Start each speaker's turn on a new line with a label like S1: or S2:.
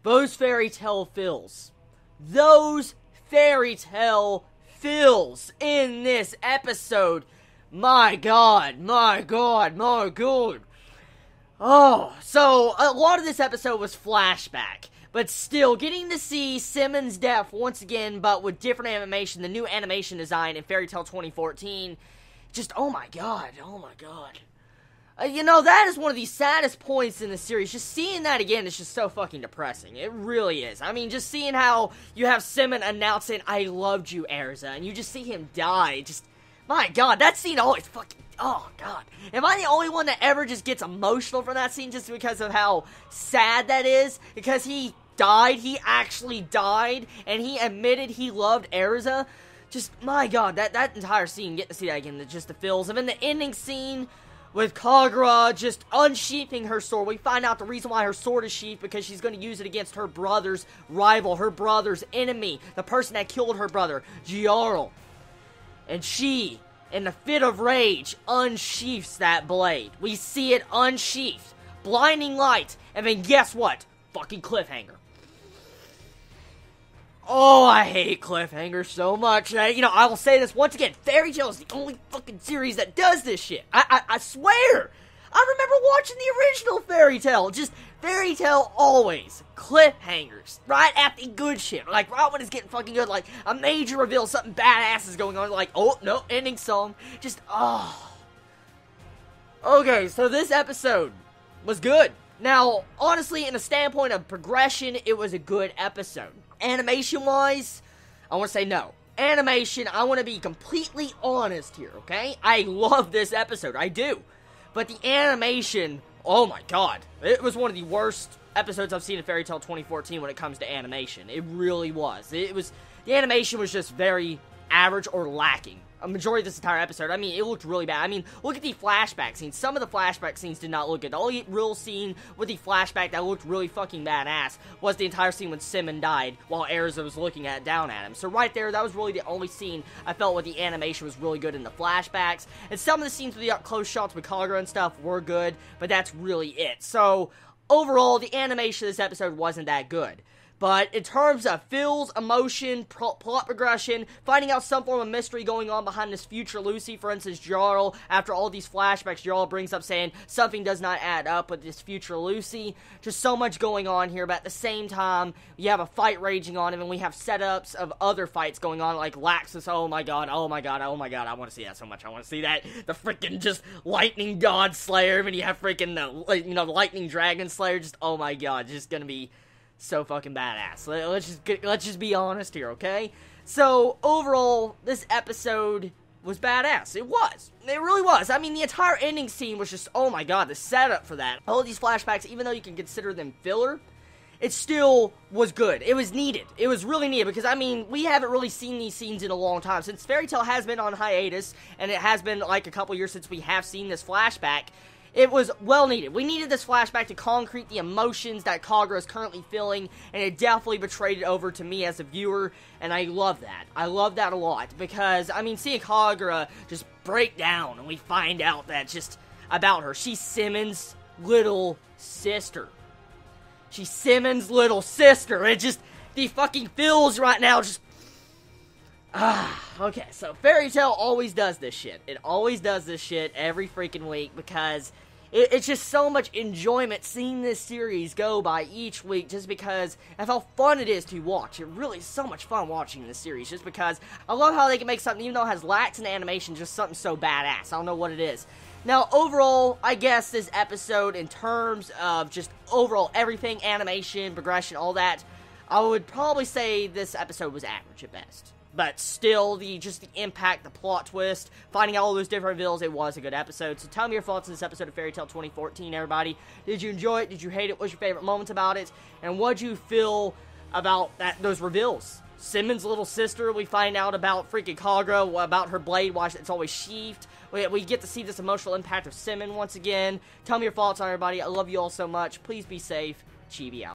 S1: those fairy tale fills. Those fairy tale fills in this episode. My god, my god, my god. Oh, so a lot of this episode was flashback. But still, getting to see Simmons' death once again, but with different animation, the new animation design in Fairy Tail 2014, just, oh my god, oh my god. You know, that is one of the saddest points in the series. Just seeing that again is just so fucking depressing. It really is. I mean, just seeing how you have Simmons announcing, I loved you, Erza, and you just see him die, just, my god, that scene always fucking, oh god. Am I the only one that ever just gets emotional from that scene just because of how sad that is? Because he died, he actually died, and he admitted he loved Erza. Just, my god, that entire scene, getting to see that again, just the feels. And then the ending scene with Kagura just unsheathing her sword. We find out the reason why her sword is sheathed, because she's going to use it against her brother's rival, her brother's enemy, the person that killed her brother, Giarl. And she, in a fit of rage, unsheaths that blade. We see it unsheathed, blinding light, and then guess what? Fucking cliffhanger. Oh, I hate cliffhangers so much. I will say this once again. Fairy Tail is the only fucking series that does this shit. I swear. I remember watching the original Fairy Tail. Just, Fairy Tail always. Cliffhangers. Right at the good shit. Like, right when it's getting fucking good. Like, a major reveal. Something badass is going on. Like, oh, no, ending song. Just, oh. Okay, so this episode was good. Now, honestly, in a standpoint of progression, it was a good episode. Animation-wise, I want to say no. Animation, I want to be completely honest here, okay? I love this episode, I do. But the animation, oh my god. It was one of the worst episodes I've seen in Fairy Tail 2014 when it comes to animation. It really was. The animation was just very average or lacking. A majority of this entire episode, I mean, it looked really bad. I mean, look at the flashback scenes. Some of the flashback scenes did not look good. The only real scene with the flashback that looked really fucking badass was the entire scene when Simmons died while Erza was looking down at him. So right there, that was really the only scene I felt where the animation was really good in the flashbacks. And some of the scenes with the up-close shots with Kagura and stuff were good, but that's really it. So, overall, the animation of this episode wasn't that good. But in terms of feels, emotion, plot progression, finding out some form of mystery going on behind this future Lucy, for instance, Jarl, after all these flashbacks, Jarl brings up saying something does not add up with this future Lucy. Just so much going on here, but at the same time, you have a fight raging on, and then we have setups of other fights going on, like Laxus, oh my god, oh my god, oh my god, I want to see that so much, I want to see that, the freaking just Lightning God Slayer, and you have freaking, the Lightning Dragon Slayer, just, oh my god, just gonna be so fucking badass. Let's just be honest here, okay? So, overall, this episode was badass. It was. It really was. I mean, the entire ending scene was just, oh my god, the setup for that. All of these flashbacks, even though you can consider them filler, it still was good. It was needed. It was really needed, because, I mean, we haven't really seen these scenes in a long time. Since Fairy Tail has been on hiatus, and it has been, like, a couple years since we have seen this flashback, it was well needed. We needed this flashback to concrete the emotions that Kagura is currently feeling, and it definitely betrayed it over to me as a viewer, and I love that. I love that a lot, because, I mean, seeing Kagura just break down, and we find out that just about her. She's Simmons' little sister. She's Simmons' little sister. It just, the fucking feels right now just, okay, so Fairy Tail always does this shit. It always does this shit every freaking week, because it's just so much enjoyment seeing this series go by each week, just because of how fun it is to watch. It really is so much fun watching this series, just because I love how they can make something, even though it has lacks in animation, just something so badass. I don't know what it is. Now, overall, I guess this episode, in terms of just overall everything, animation, progression, all that, I would probably say this episode was average at best. But still, the impact, the plot twist, finding out all those different reveals, it was a good episode. So tell me your thoughts on this episode of Fairy Tail 2014, everybody. Did you enjoy it? Did you hate it? What's your favorite moments about it? And what did you feel about those reveals? Simmons' little sister, we find out about freaking Kagura, about her blade, why it's always sheathed. We get to see this emotional impact of Simmons once again. Tell me your thoughts on it, everybody. I love you all so much. Please be safe. Chibi out.